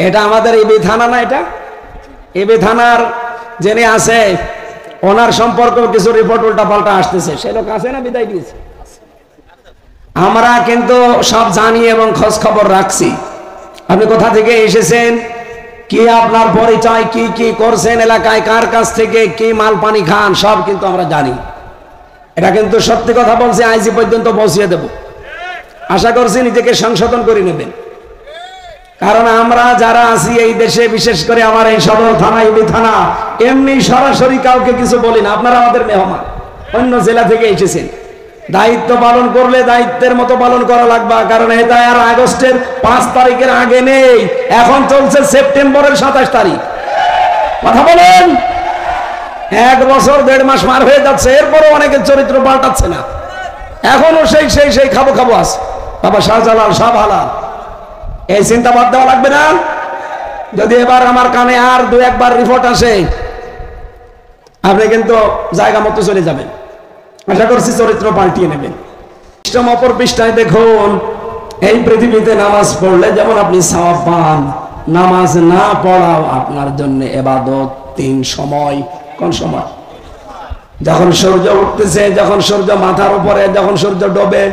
এটা আমাদের ইবি থানা না, এটা ইবি থানার যিনি আছে ওনার সম্পর্কে কিছু রিপোর্ট উল্টা পাল্টা আসতেছে, সে লোক আছে না বিদায় দিয়েছে। আমরা কিন্তু সব জানি এবং খোঁজ খবর রাখছি। আপনি কোথা থেকে এসেছেন, কি আপনার পরিচয়, কি কি করছেন এলাকায়, কার কাছ থেকে কি মাল পানি খান, সব কিন্তু আমরা জানি। এটা কিন্তু সত্যি কথা বলছি, আইজি পর্যন্ত পৌঁছিয়ে দেব। আশা করছি নিজেকে সংশোধন করে নেবেন, কারণ আমরা যারা আছি এই দেশে, বিশেষ করে আমার এই সদর থানা ইবি থানা, এমনি সরাসরি কাউকে কিছু বলি না। আপনারা আমাদের মেহমান, অন্য জেলা থেকে এসেছেন, দায়িত্ব পালন করলে দায়িত্বের মতো পালন করা লাগবে। কারণ এটা আর আগস্টের 5 তারিখের আগে নেই, এখন চলছে সেপ্টেম্বরের 27 তারিখ। কথা বলেন, 1 বছর 1.5 মাস মার হয়ে যাচ্ছে, এরপরও অনেকের চরিত্র পাল্টাচ্ছে না, এখনো সেই খাবো খাবো আছে। বাবা শাহজালাল সব হালাল, এই চিন্তা বাদ দেওয়া লাগবে না। যদি এবার আমার কানে আর 2-1 বার রিপোর্ট আসে, আপনি কিন্তু জায়গা মতো চলে যাবেন। আশা করছি চরিত্র পাল্টিয়ে নেবেন। অপর পৃষ্ঠায় দেখুন, এই পৃথিবীতে নামাজ পড়লে যেমন আপনি সওয়াব পান, নামাজ না পড়াও আপনার জন্য ইবাদত। 3 সময়। কোন সময়? যখন সূর্য উঠতেছে, যখন সূর্য মাথার উপরে, যখন সূর্য ডোবে,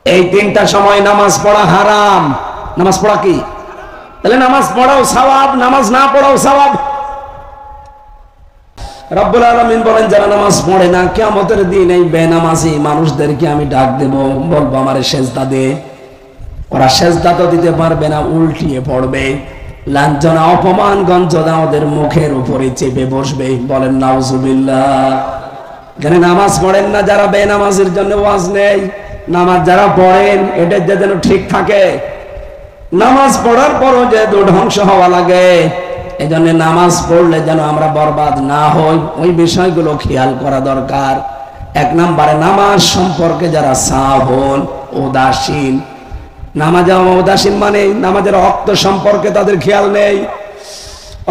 এই 3টা সময় নামাজ পড়া হারাম। নামাজ পড়া কি? তাহলে নামাজ পড়াও সওয়াব, নামাজ না পড়াও সওয়াব। রব্বুল আলামিন বলেন, যারা নামাজ পড়ে না, কিয়ামতের দিন এই বেনামাজি মানুষদেরকে আমি ডাক দেব, বলবো আমারে সেজদা দে। ওরা সেজদা তো দিতে পারবে না, উল্টিয়ে পড়বে, লাঞ্ছনা অপমান গঞ্জনা ওদের মুখের উপরে চেপে বসবে। বলেন নাউজুবিল্লাহ। এখানে নামাজ পড়েন না যারা, বেনামাজির জন্য ওয়াজ নেই। নামাজ যারা পড়েন, এটা যেন ঠিক থাকে। নামাজ পড়ার পরও যে ধ্বংস হওয়া লাগে, এই জন্য নামাজ পড়লে যেন আমরা বরবাদ না হই, ওই বিষয়গুলো খেয়াল করা দরকার। 1 নম্বরে, নামাজ সম্পর্কে যারা সাহন, উদাসীন, নামাজে উদাসীন মানে নামাজের অক্ত সম্পর্কে তাদের খেয়াল নেই।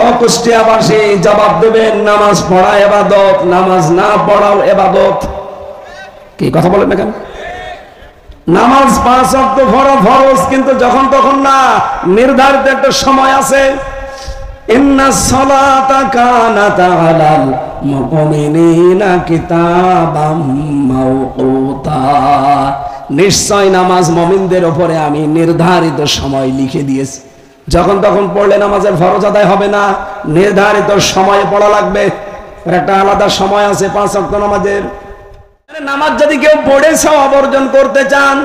অকুষ্টিয়াবাসী জবাব দেবেন, নামাজ পড়া ইবাদত, নামাজ না পড়াও ইবাদত। কি কথা বলেন না কেন? নামাজ 5 ওয়াক্ত ফরজ, কিন্তু যখন তখন না, নির্ধারিত একটা সময় আছে। ইন্নাস সালাতা কানাত আলাল মুমিনিনা কিতাবাম মাওকুতা। নিশ্চয় নামাজ মুমিনদের উপরে আমি নির্ধারিত সময় লিখে দিয়েছি। যখন তখন পড়লে নামাজের ফরজ আদায় হবে না, নির্ধারিত সময়ে পড়া লাগবে। একটা আলাদা সময় আছে 5 ওয়াক্ত নামাজের। নামাজ যদি কেউ পড়ে সওয়াব অর্জন করতে চান,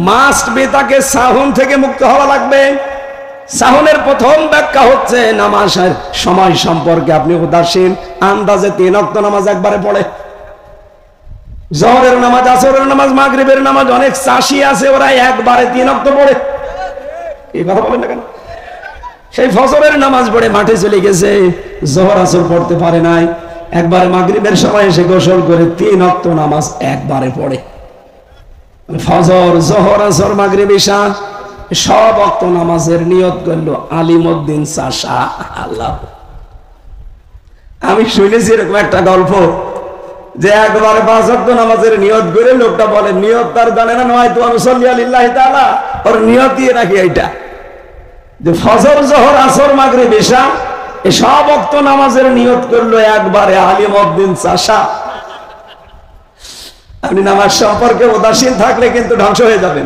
মাস্ট বি তাকে সাহুন থেকে মুক্ত হওয়া লাগবে। সাহুনের প্রথম ব্যাখ্যা হচ্ছে, নামাজের সময় সম্পর্কে আপনি উদাসীন, আন্দাজে 3 ওয়াক্ত নামাজ একবারে পড়ে। জোহরের নামাজ, আসরের নামাজ, মাগরিবের নামাজ, অনেক চাষি আছে ওরা একবারে 3 ওয়াক্ত পড়ে। এই কথা বলেন না কেন? সেই ফজরের নামাজ পড়ে মাঠে চলে গেছে, জোহর আসর পড়তে পারে নাই, একবারে মাগরিবের সময় এসে গোসল করে 3 ওয়াক্ত নামাজ একবারে পড়ে। ফজর, জোহর, আসর, মাগরিব, ইশা সব ওয়াক্ত নামাজের নিয়ত করলো আলিমউদ্দিন চাষা। আল্লাহ, আমি শুনেছি এরকম একটা গল্প, যে একবারে 5 ওয়াক্ত নামাজের নিয়ত করে লোকটা বলে, নিয়ত তার জানে না, নয় তো অনুসল্লি আলিল্লাহি তাআলা, ওর নিয়তই নাকি এইটা, যে ফজর, জোহর, আসর, মাগরিব, ইশা এই সব ওয়াক্ত নামাজের নিয়ত করলো একবারে আলিমউদ্দিন চাষা। আপনি নামাজ সম্পর্কে উদাসীন থাকলে কিন্তু ধ্বংস হয়ে যাবেন।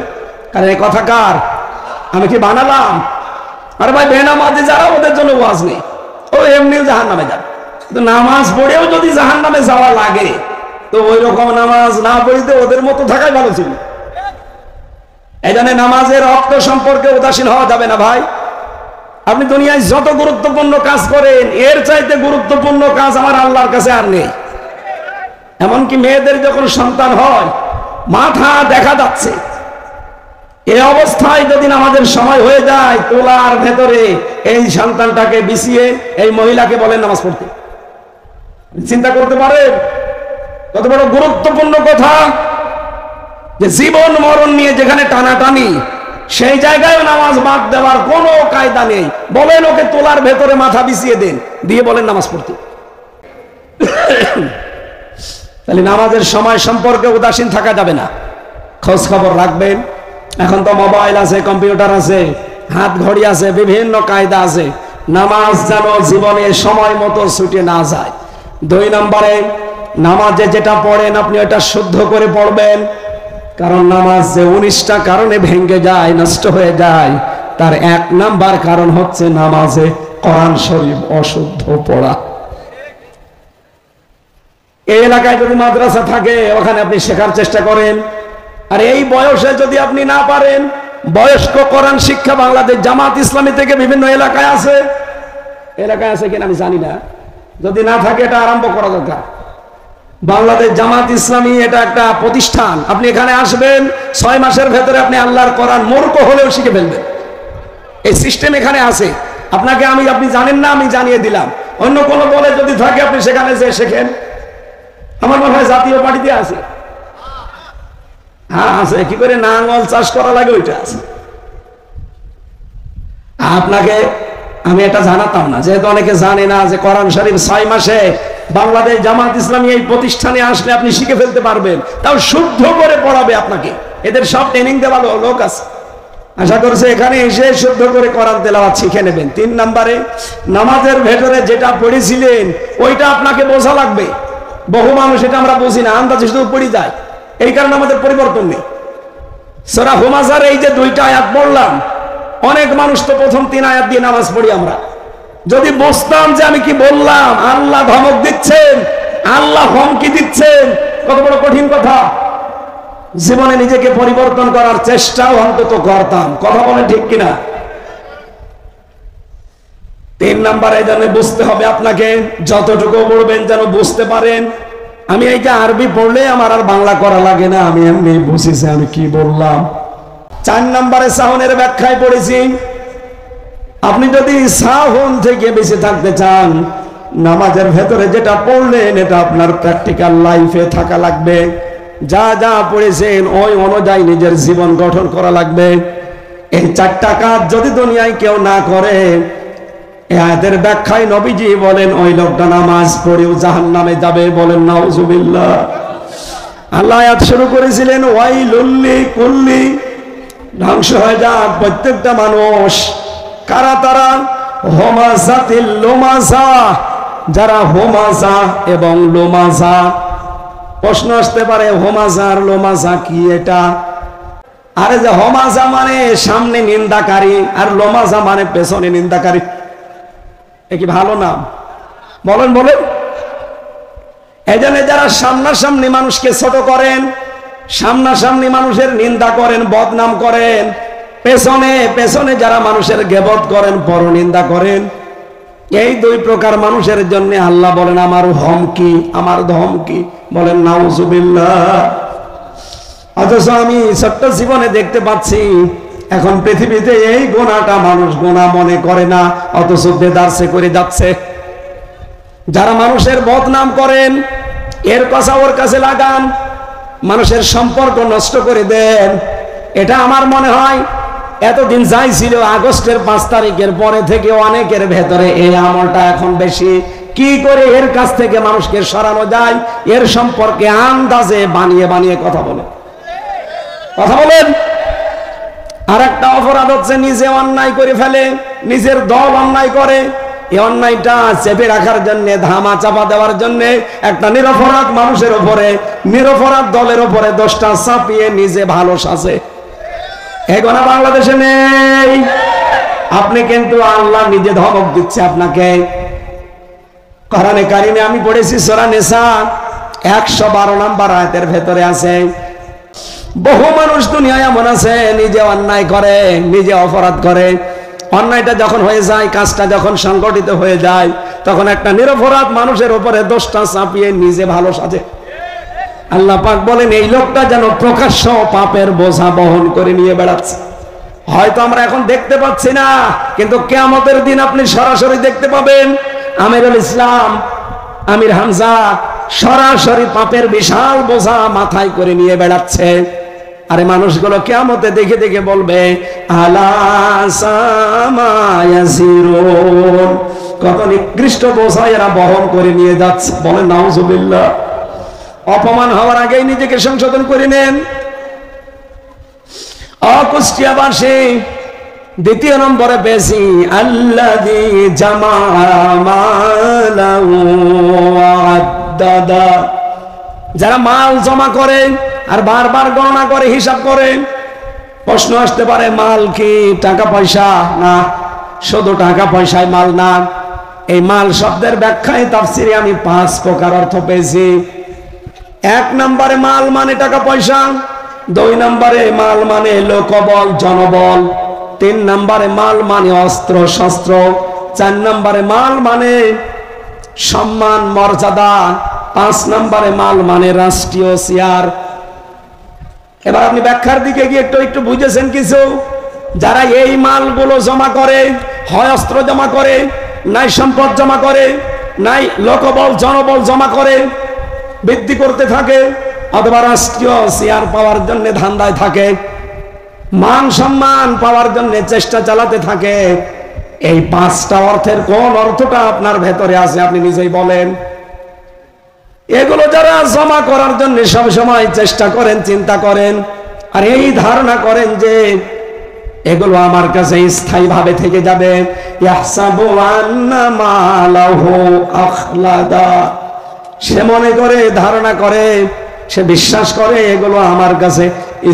কারণ এই কথা কার? আমি কি বানালাম? আরে ভাই, বেনামাজি যারা, ওদের জন্য ওয়াজ নেই, ও এমনি জাহান্নামে যাবে। কিন্তু নামাজ পড়েও যদি জাহান্নামে যাওয়া লাগে, তো ওই রকম নামাজ না পড়িতে ওদের মতো থাকাই ভালো ছিল। এই জন্য নামাজের অক্ত সম্পর্কে উদাসীন হওয়া যাবে না ভাই। আপনি দুনিয়ায় যত গুরুত্বপূর্ণ কাজ করেন, এর চাইতে গুরুত্বপূর্ণ কাজ আমার আল্লাহর কাছে আর নেই। এমনকি মেয়েদের যখন সন্তান হয়, মাথা দেখা যাচ্ছে, এই অবস্থায় যদি নামাজের সময় হয়ে যায়, তোলার ভেতরে এই সন্তানটাকে বিছিয়ে এই মহিলাকে বলেন নামাজ পড়তে। চিন্তা করতে পারেন কত বড় গুরুত্বপূর্ণ কথা, যে জীবন মরণ নিয়ে যেখানে টানাটানি, সেই জায়গায় নামাজ বাদ দেওয়ার কোনো কায়দা নেই। বলেন ওকে তোলার ভেতরে মাথা বিছিয়ে দেন, দিয়ে বলেন নামাজ পড়তে। তাহলে নামাজের সময় সম্পর্কে উদাসীন থাকা যাবে না, খোঁজ খবর রাখবেন। এখন তো মোবাইল আছে, কম্পিউটার আছে, হাত ঘড়ি আছে, বিভিন্ন কায়দা আছে। নামাজ যেন জীবনে সময় মতো ছুটে না যায়। 2 নম্বরে, নামাজে যেটা পড়েন আপনি ওটা শুদ্ধ করে পড়বেন। কারণ নামাজ যে 19টা কারণে ভেঙে যায়, নষ্ট হয়ে যায়, তার 1 নাম্বার কারণ হচ্ছে নামাজে কোরআন শরীফ অশুদ্ধ পড়া। এই এলাকায় যদি মাদ্রাসা থাকে ওখানে আপনি শেখার চেষ্টা করেন। আর এই বয়সে যদি আপনি না পারেন, বয়স্ক কোরআন শিক্ষা বাংলাদেশ জামাত ইসলামী থেকে বিভিন্ন এলাকায় আছে। এলাকায় আছে কিনা আমি জানি না, যদি না থাকে এটা আরম্ভ করা দরকার। বাংলাদেশ জামাত ইসলামী এটা একটা প্রতিষ্ঠান। আপনি এখানে আসবেন, 6 মাসের ভেতরে আপনি আল্লাহর কোরআন মূর্খ হলেও শিখে ফেলবেন। এই সিস্টেম এখানে আছে। আপনাকে আপনি জানেন না, আমি জানিয়ে দিলাম। অন্য কোনো দলে যদি থাকে আপনি সেখানে যে শেখেন। আমার মনে হয় জাতীয় পার্টিতে আছে। হ্যাঁ আছে, কি করে নাঙ্গল চাষ করা লাগে ওইটা আছে। আপনাকে আমি এটা জানাতাম না, যেহেতু অনেকে জানে না যে কোরআন শরীফ 6 মাসে বাংলাদেশ জামাত ইসলামী এই প্রতিষ্ঠানে আসলে আপনি শিখে ফেলতে পারবেন। তাও শুদ্ধ করে পড়াবে আপনাকে। এদের সব ট্রেনিং দেওয়া লোক আছে। আশা করছে এখানে এসে শুদ্ধ করে কোরআন তেলাওয়াত শিখে নেবেন। 3 নম্বরে, নামাজের ভেতরে যেটা পড়েছিলেন ওইটা আপনাকে বোঝা লাগবে। বহু মানুষ এটা আমরা বুঝি না, আন্দাজে শুধু পড়ে যায়। এই কারণে আমাদের পরিবর্তন নেই। সূরা হুমাযার এই যে 2টা আয়াত পড়লাম, অনেক মানুষ তো প্রথম 3 আয়াত দিয়ে নামাজ পড়ি আমরা। যদি বুঝতাম যে আমি কি বললাম, আল্লাহ ধমক দিচ্ছেন, আল্লাহ হুমকি দিচ্ছেন, কত বড় কঠিন কথা। জীবনে নিজেকে পরিবর্তন করার চেষ্টাও অন্তত করতাম। কথা বলে ঠিক কিনা? 3 নম্বরে যেন বুঝতে হবে আপনাকে, যতটুকু পড়বেন যেন বুঝতে পারেন। আমি এইটা আরবি পড়লে আমার আর বাংলা করা লাগে না, আমি এমনি বুঝেছি আমি কি বললাম। 4 নম্বরে সাহুনের ব্যাখ্যায় পড়েছি, আপনি যদি সাহুন থেকে বেঁচে থাকতে চান, নামাজের ভেতরে যেটা পড়লেন এটা আপনার প্র্যাকটিক্যাল লাইফে থাকা লাগবে। যা যা পড়েছেন ওই অনুযায়ী নিজের জীবন গঠন করা লাগবে। এই 4টা কাজ যদি দুনিয়ায় কেউ না করে, এই আয়াতের ব্যাখ্যায় নবীজি বলেন ওই লোকটা নামাজ পড়েও জাহান্নামে যাবে। বলেন নাউজুবিল্লাহ। আল্লাহ আয়াত শুরু করেছিলেন ওয়াইলুল লিকুল্লি, ধ্বংস হয়ে যাক প্রত্যেকটা মানুষ। কারা তারা? হোমাজাতিল লোমাজা, যারা হোমাজা এবং লোমাজা। প্রশ্ন আসতে পারে হোমাজা আর লোমাজা কি এটা? আরে যে হোমাজা মানে সামনে নিন্দাকারী আর লোমাজা মানে পেছনে নিন্দাকারী। এ কি ভালো নাম? বলেন বলেন। এজন্য যারা সামনাসামনি মানুষকে ছোট করেন, সামনাসামনি মানুষের নিন্দা করেন, বদনাম করেন, পেছনে পেছনে যারা মানুষের গীবত করেন, পরনিন্দা করেন, এই 2 প্রকার মানুষের জন্য আল্লাহ বলেন আমার হুমকি, আমার ধমকি। বলেন নাউজুবিল্লাহ। অথচ আমি ছোট্ট জীবনে দেখতে পাচ্ছি এখন পৃথিবীতে এই গুনাহটা মানুষ গুনাহ মনে করে না, অথচ বেদারসে করে যাচ্ছে। যারা মানুষের বদনাম করেন, এর কথা ওর কাছে লাগান, মানুষের সম্পর্ক নষ্ট করে দেন। এটা আমার মনে হয় এতদিন যাই ছিল, আগস্টের 5 তারিখের পরে থেকে অনেকের ভেতরে এই আমলটা এখন বেশি। কি করে এর কাছ থেকে মানুষকে সরানো যায়, এর সম্পর্কে আন্দাজে বানিয়ে বানিয়ে কথা বলে। কথা বলেন। আর একটা অপরাধ হচ্ছে নিজে অন্যায় করে ফেলে, নিজের দল অন্যায় করে। এই অন্যায়টা চেপে রাখার জন্য, ধামা চাপা দেওয়ার জন্য একটা নিরপরাধ মানুষের উপরে, নিরপরাধ দলের উপরে দোষটা চাপিয়ে নিজে ভালো সাজে। এগুলো বাংলাদেশে নেই। আপনি কিন্তু আল্লাহ নিজে ধমক দিচ্ছে আপনাকে। কোরআনে কারিমে আমি পড়েছি সূরা নিসা 112 নম্বর আয়াতের ভেতরে আছে, বহু মানুষ দুনিয়ায় এমন আছে নিজে অন্যায় করে, নিজে অপরাধ করে। অন্যায়টা যখন হয়ে যায়, কাজটা যখন সংগঠিত হয়ে যায়, তখন একটা নিরপরাধ মানুষের উপরে দোষটা চাপিয়ে নিজে ভালো সাজে। আল্লাহ পাক বলেন এই লোকটা যেন প্রকাশ্য পাপের বোঝা বহন করে নিয়ে বেড়াচ্ছে। হয়তো আমরা এখন দেখতে পাচ্ছি না, কিন্তু কিয়ামতের দিন আপনি সরাসরি দেখতে পাবেন আমিরুল ইসলাম, আমির হামজা সরাসরি পাপের বিশাল বোঝা মাথায় করে নিয়ে বেড়াচ্ছে। আরে মানুষগুলো কিয়ামতে দেখে দেখে বলবে আলা সামা ইয়াসিরুন, কত নিকৃষ্ট বোঝা এরা বহন করে নিয়ে যাচ্ছে। বলেন নাউজুবিল্লাহ। অপমান হওয়ার আগেই নিজেকে সংশোধন করে নেন। কুষ্টিয়াবাসী দ্বিতীয় নম্বরে পেয়েছি আল্লাযী জামা মালাহু ওয়া আদ্দাদা, যারা মাল জমা করে আর বারবার গণনা করে হিসাব করে। প্রশ্ন আসতে পারে মাল কি টাকা পয়সা? না, শুধু টাকা পয়সায় মাল না। এই মাল শব্দের ব্যাখ্যায় তাফসিরে আমি 5 প্রকার অর্থ পেয়েছি। 1 নম্বরে মাল মানে টাকা পয়সা, 2 নম্বরে মাল মানে লোকবল জনবল, 3 নম্বরে মাল মানে অস্ত্র শস্ত্র, 4 নম্বরে মাল মানে সম্মান মর্যাদা, 5 নম্বরে মাল মানে রাষ্ট্রীয় চেয়ার। এবার আপনি ব্যাখ্যার দিকে গিয়ে একটু বুঝেছেন কিছু? যারা এই মালগুলো জমা করে, হয় অস্ত্র জমা করে, নাই সম্পদ জমা করে, নাই লোকবল জনবল জমা করে বৃদ্ধি করতে থাকে, অথবা রাষ্ট্রীয় চেয়ার পাওয়ার জন্য ধান্দায় থাকে, মান সম্মান পাওয়ার জন্য চেষ্টা চালাতে থাকে। এই 5টা অর্থের কোন অর্থটা আপনার ভেতরে আছে আপনি নিজেই বলেন। এগুলো যারা জমা করার জন্য সব সময় চেষ্টা করেন, চিন্তা করেন, আর এই ধারণা করেন যে এগুলো আমার কাছে স্থায়ী ভাবে থেকে যাবে, ইয়াহসাবু আন্না মালাহু আখলাদা, সে মনে করে, ধারণা করে, সে বিশ্বাস করে এগুলো আমার কাছে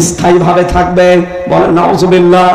স্থায়ী ভাবে থাকবে। বলেন নাউজুবিল্লাহ।